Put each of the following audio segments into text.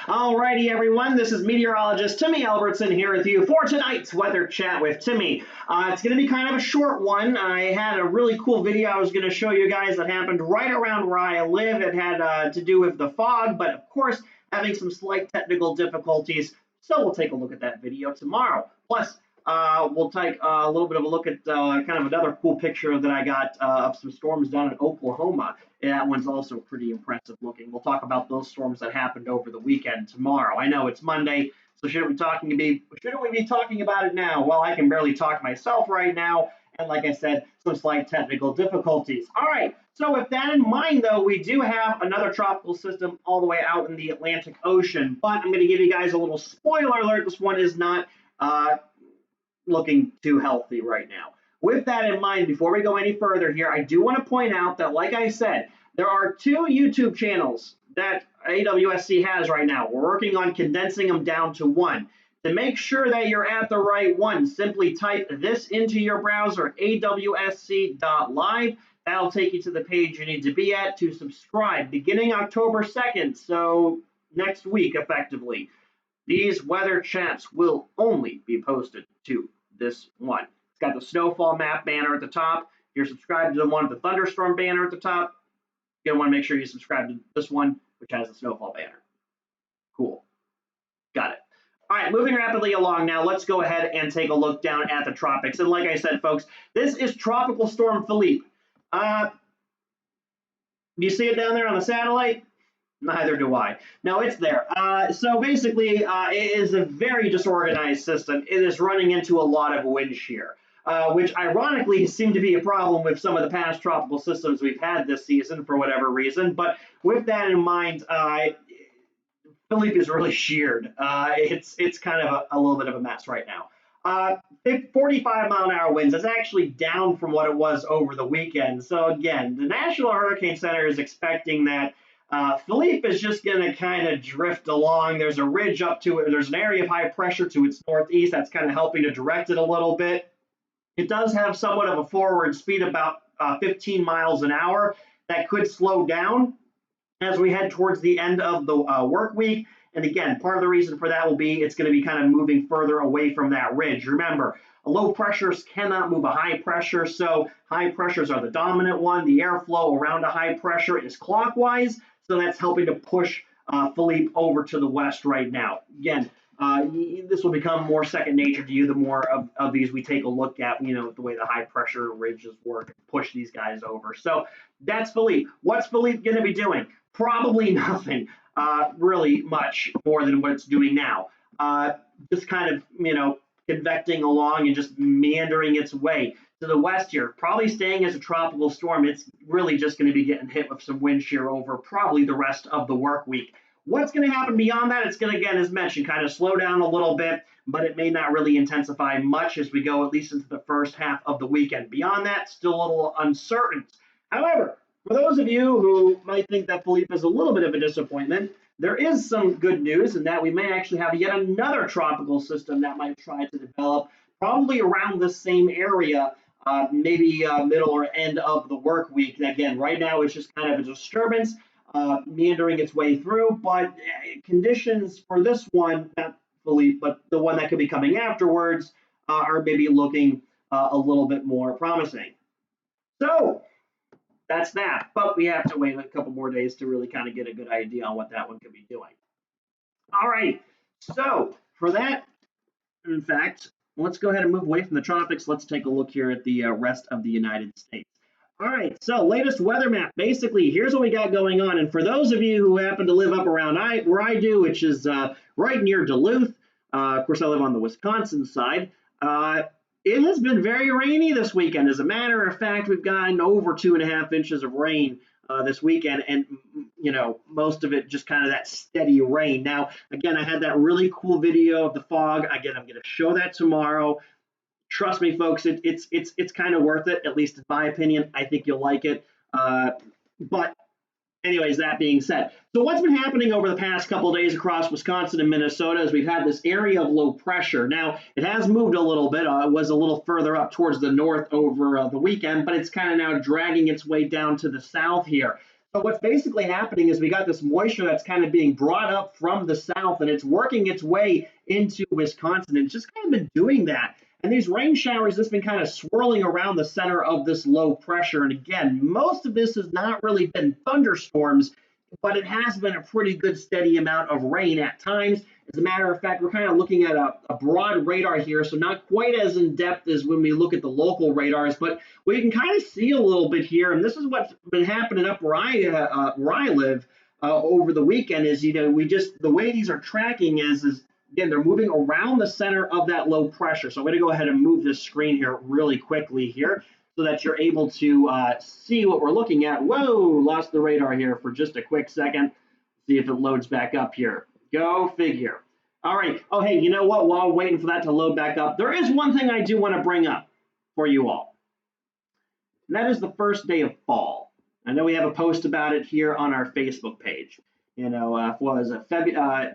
Alrighty, everyone. This is meteorologist Timmy Albertson here with you for tonight's weather chat with Timmy. It's going to be kind of a short one. I had a really cool video I was going to show you guys that happened right around where I live. It had to do with the fog, but of course, having some slight technical difficulties. So we'll take a look at that video tomorrow. Plus, we'll take a little bit of a look at kind of another cool picture that I got of some storms down in Oklahoma. That one's also pretty impressive looking. We'll talk about those storms that happened over the weekend tomorrow. I know it's Monday, so shouldn't we be talking about it now? Well, I can barely talk myself right now, and like I said, some slight technical difficulties. All right, so with that in mind, though, we do have another tropical system all the way out in the Atlantic Ocean, but I'm going to give you guys a little spoiler alert. This one is not looking too healthy right now. With that in mind, before we go any further here, I do want to point out that, like I said, there are two YouTube channels that AWSC has right now. We're working on condensing them down to one. To make sure that you're at the right one, simply type this into your browser, awsc.live. That'll take you to the page you need to be at to subscribe beginning October 2nd, so next week effectively. These weather chats will only be posted to this one. It's got the snowfall map banner at the top. If you're subscribed to the one with the thunderstorm banner at the top, you're going to want to make sure you subscribe to this one, which has the snowfall banner. Cool. Got it. All right, moving rapidly along now, let's go ahead and take a look down at the tropics. And like I said, folks, this is Tropical Storm Philippe. Do you see it down there on the satellite? Neither do I. No, it's there. So basically, it is a very disorganized system. It is running into a lot of wind shear, which ironically seemed to be a problem with some of the past tropical systems we've had this season for whatever reason. But with that in mind, Philippe is really sheared. It's kind of a little bit of a mess right now. 45-mile-an-hour winds is actually down from what it was over the weekend. So again, the National Hurricane Center is expecting that Philippe is just going to kind of drift along. There's a ridge up to it. There's an area of high pressure to its northeast that's kind of helping to direct it a little bit. It does have somewhat of a forward speed, about 15 miles an hour. That could slow down as we head towards the end of the work week. And again, part of the reason for that will be it's going to be kind of moving further away from that ridge. Remember, low pressures cannot move a high pressure, so high pressures are the dominant one. The airflow around a high pressure is clockwise, so that's helping to push Philippe over to the west right now. Again, this will become more second nature to you the more of these we take a look at, the way the high pressure ridges work and push these guys over. So that's Philippe. What's Philippe going to be doing? Probably nothing really much more than what it's doing now. Just kind of, convecting along and just meandering its way to the west here, probably staying as a tropical storm. It's really just going to be getting hit with some wind shear over probably the rest of the work week. What's going to happen beyond that? It's going to, again, as mentioned, kind of slow down a little bit, but it may not really intensify much as we go at least into the first half of the weekend. Beyond that, still a little uncertain. However, for those of you who might think that Philippe is a little bit of a disappointment, there is some good news in that we may actually have yet another tropical system that might try to develop probably around the same area, maybe middle or end of the work week. Again, right now it's just kind of a disturbance meandering its way through, but conditions for this one, not Philippe, but the one that could be coming afterwards, are maybe looking a little bit more promising. So that's that, but we have to wait a couple more days to really kind of get a good idea on what that one could be doing. All right, so for that, in fact, let's go ahead and move away from the tropics. Let's take a look here at the rest of the United States. All right, so latest weather map. Basically, here's what we got going on. And for those of you who happen to live up around where I do, which is right near Duluth, of course, I live on the Wisconsin side, it has been very rainy this weekend. As a matter of fact, we've gotten over 2.5 inches of rain this weekend, and most of it just kind of that steady rain. Now, again, I had that really cool video of the fog. Again, I'm going to show that tomorrow. Trust me, folks, it's kind of worth it, at least in my opinion. I think you'll like it. But anyways, that being said, so what's been happening over the past couple of days across Wisconsin and Minnesota is we've had this area of low pressure. Now, it has moved a little bit. It was a little further up towards the north over the weekend, but it's kind of now dragging its way down to the south here. So what's basically happening is we got this moisture that's kind of being brought up from the south, and it's working its way into Wisconsin. And it's just kind of been doing that. And these rain showers just been kind of swirling around the center of this low pressure. And again, most of this has not really been thunderstorms, but it has been a pretty good steady amount of rain at times. As a matter of fact, we're kind of looking at a broad radar here, so not quite as in depth as when we look at the local radars, but we can kind of see a little bit here. And this is what's been happening up where I live over the weekend. Is the way these are tracking is again, they're moving around the center of that low pressure. So I'm going to go ahead and move this screen here really quickly here so that you're able to see what we're looking at. Whoa, lost the radar here for just a quick second. See if it loads back up here. Go figure. All right. Oh, hey, you know what? While I'm waiting for that to load back up, there is one thing I do want to bring up for you all. And that is the first day of fall. I know we have a post about it here on our Facebook page. You know,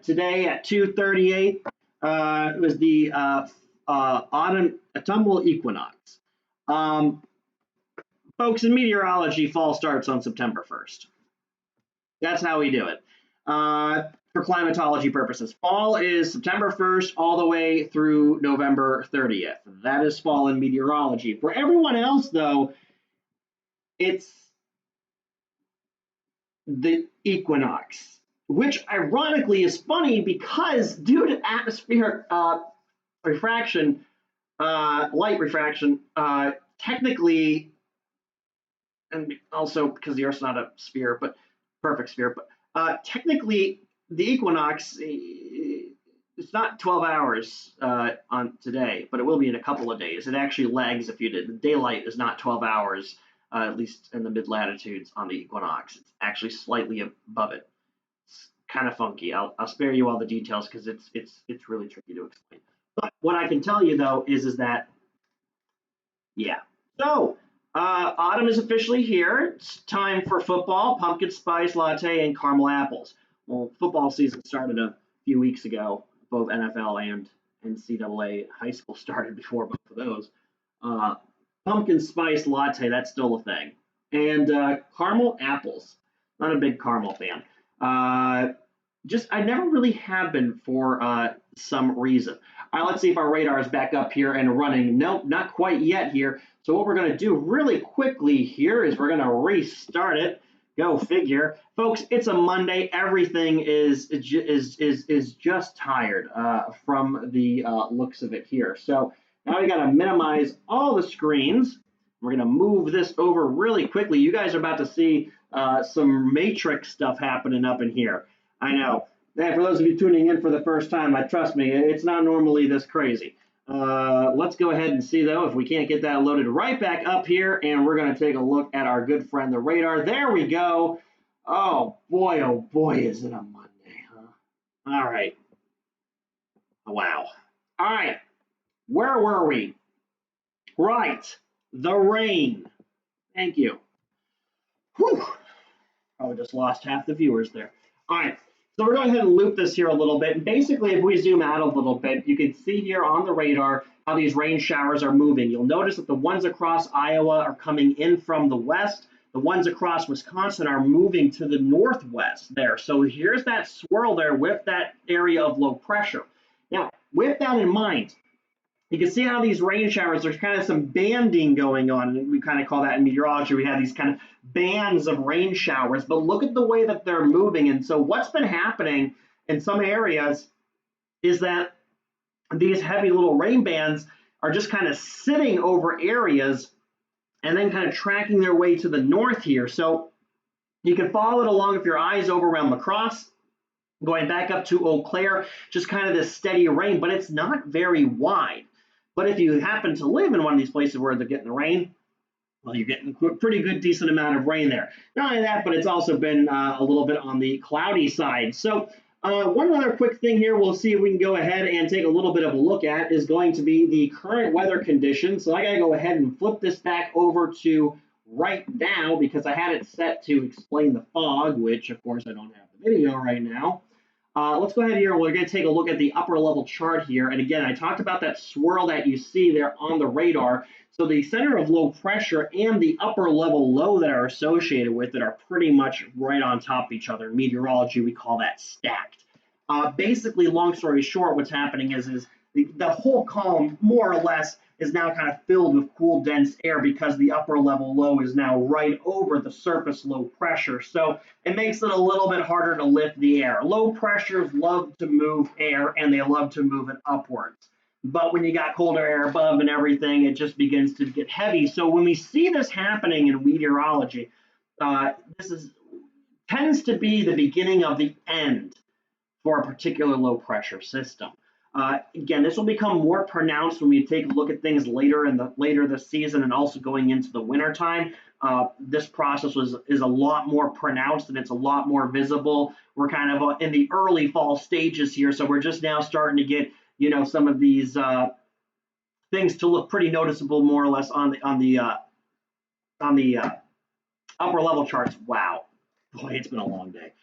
today at 2:38, it was the autumnal equinox. Folks, in meteorology, fall starts on September 1st. That's how we do it. For climatology purposes, fall is September 1st all the way through November 30th. That is fall in meteorology. For everyone else, though, it's the equinox, which ironically is funny because due to atmospheric refraction, light refraction, technically, and also because the Earth's not a sphere, but perfect sphere, but technically the equinox, it's not 12 hours on today, but it will be in a couple of days. It actually lags if you did. The daylight is not 12 hours, at least in the mid-latitudes on the equinox. It's actually slightly above it. It's kind of funky. I'll spare you all the details because it's really tricky to explain. But what I can tell you, though, is that, yeah. So, autumn is officially here. It's time for football, pumpkin spice latte, and caramel apples. Well, football season started a few weeks ago. Both NFL and NCAA high school started before both of those. Pumpkin spice latte, that's still a thing. And caramel apples. Not a big caramel fan. I never really have been for some reason. All right, let's see if our radar is back up here and running. Nope, not quite yet here. So what we're going to do really quickly here is we're going to restart it. Go figure, folks. It's a Monday. Everything is just tired from the looks of it here. So now we got to minimize all the screens. We're going to move this over really quickly. You guys are about to see some matrix stuff happening up in here. I know. And for those of you tuning in for the first time, trust me, it's not normally this crazy. Let's go ahead and see, though, if we can't get that loaded right back up here, and we're going to take a look at our good friend, the radar. There we go. Oh, boy, is it a Monday, huh? All right. Wow. All right. Where were we? Right. The rain. Thank you. Whew. Probably just lost half the viewers there. All right. So we're going to go ahead and loop this here a little bit. And basically, if we zoom out a little bit, you can see here on the radar how these rain showers are moving. You'll notice that the ones across Iowa are coming in from the west. The ones across Wisconsin are moving to the northwest there. So here's that swirl there with that area of low pressure. Now, with that in mind, you can see how these rain showers, there's kind of some banding going on. We kind of call that in meteorology. We have these kind of bands of rain showers, but look at the way that they're moving. And so what's been happening in some areas is that these heavy little rain bands are just kind of sitting over areas and then kind of tracking their way to the north here. So you can follow it along if your eyes over around La Crosse, going back up to Eau Claire, just kind of this steady rain, but it's not very wide. But if you happen to live in one of these places where they're getting the rain, well, you're getting a pretty good, decent amount of rain there. Not only that, but it's also been a little bit on the cloudy side. So one other quick thing here we'll see if we can go ahead and take a little bit of a look at is going to be the current weather conditions. So I got to go ahead and flip this back over to right now because I had it set to explain the fog, which, of course, I don't have the video right now. Let's go ahead here. We're going to take a look at the upper level chart here. And again, I talked about that swirl that you see there on the radar. So the center of low pressure and the upper level low that are associated with it are pretty much right on top of each other. In meteorology, we call that stacked. Basically, long story short, what's happening is the whole column, more or less, is now kind of filled with cool, dense air because the upper level low is now right over the surface low pressure. So it makes it a little bit harder to lift the air. Low pressures love to move air and they love to move it upwards. But when you got colder air above and everything, it just begins to get heavy. So when we see this happening in meteorology, this is tends to be the beginning of the end for a particular low pressure system. Again, this will become more pronounced when we take a look at things later this season and also going into the winter time. This process is a lot more pronounced and it's a lot more visible. We're kind of in the early fall stages here, so we're just now starting to get some of these things to look pretty noticeable, more or less on the upper level charts. Wow, boy, it's been a long day.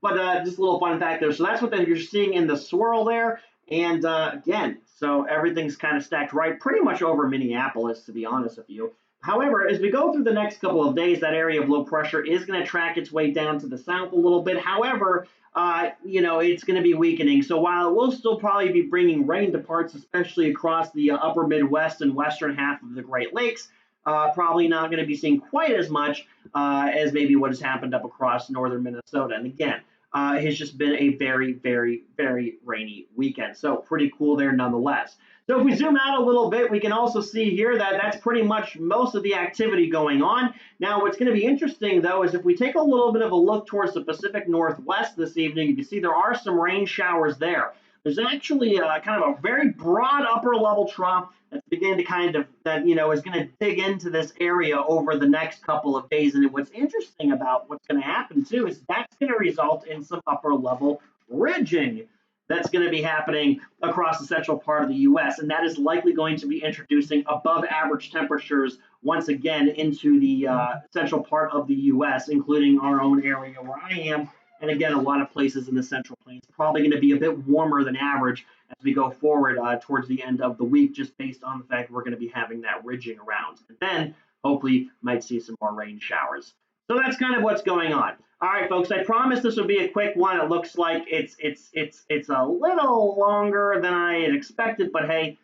But just a little fun fact there. So that's what you're seeing in the swirl there. And again, so everything's kind of stacked right pretty much over Minneapolis, to be honest with you. However, as we go through the next couple of days, that area of low pressure is going to track its way down to the south a little bit. However, it's going to be weakening. So while it will still probably be bringing rain to parts, especially across the upper Midwest and western half of the Great Lakes, probably not going to be seeing quite as much as maybe what has happened up across northern Minnesota. And again, has just been a very, very, very rainy weekend. So pretty cool there nonetheless. So if we zoom out a little bit, we can also see here that that's pretty much most of the activity going on. Now, what's going to be interesting, though, is if we take a little bit of a look towards the Pacific Northwest this evening, you can see there are some rain showers there. There's actually kind of a very broad upper level trough that's beginning to is going to dig into this area over the next couple of days. And what's interesting about what's going to happen too is that's going to result in some upper level ridging that's going to be happening across the central part of the U.S. And that is likely going to be introducing above average temperatures once again into the central part of the U.S., including our own area where I am. And again, a lot of places in the Central Plains probably going to be a bit warmer than average as we go forward towards the end of the week, just based on the fact we're going to be having that ridging around. And then hopefully might see some more rain showers. So that's kind of what's going on. All right, folks, I promised this would be a quick one. It looks like it's a little longer than I had expected, but hey,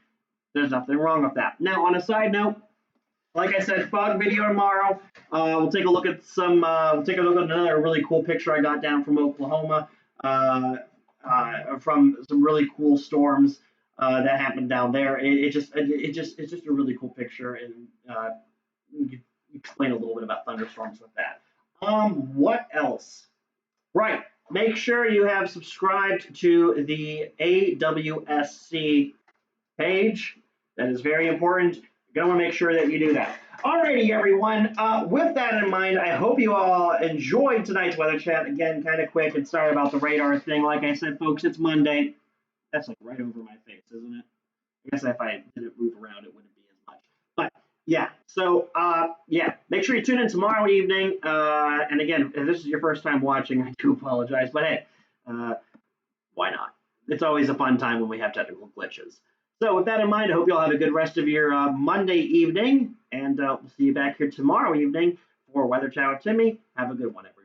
there's nothing wrong with that. Now, on a side note, like I said, fog video tomorrow. We'll take a look at another really cool picture I got down from Oklahoma, from some really cool storms that happened down there. It's just a really cool picture, and you can explain a little bit about thunderstorms with that. What else? Right. Make sure you have subscribed to the AWSC page. That is very important. You're going to want to make sure that you do that. Alrighty, everyone. With that in mind, I hope you all enjoyed tonight's weather chat. Again, kind of quick, and sorry about the radar thing. Like I said, folks, it's Monday. That's like right over my face, isn't it? I guess if I didn't move around, it wouldn't be as much. But yeah, so make sure you tune in tomorrow evening. And again, if this is your first time watching, I do apologize. But hey, why not? It's always a fun time when we have technical glitches. So with that in mind, I hope you all have a good rest of your Monday evening, and we'll see you back here tomorrow evening for Weather Chat with Timmy. Have a good one, everyone.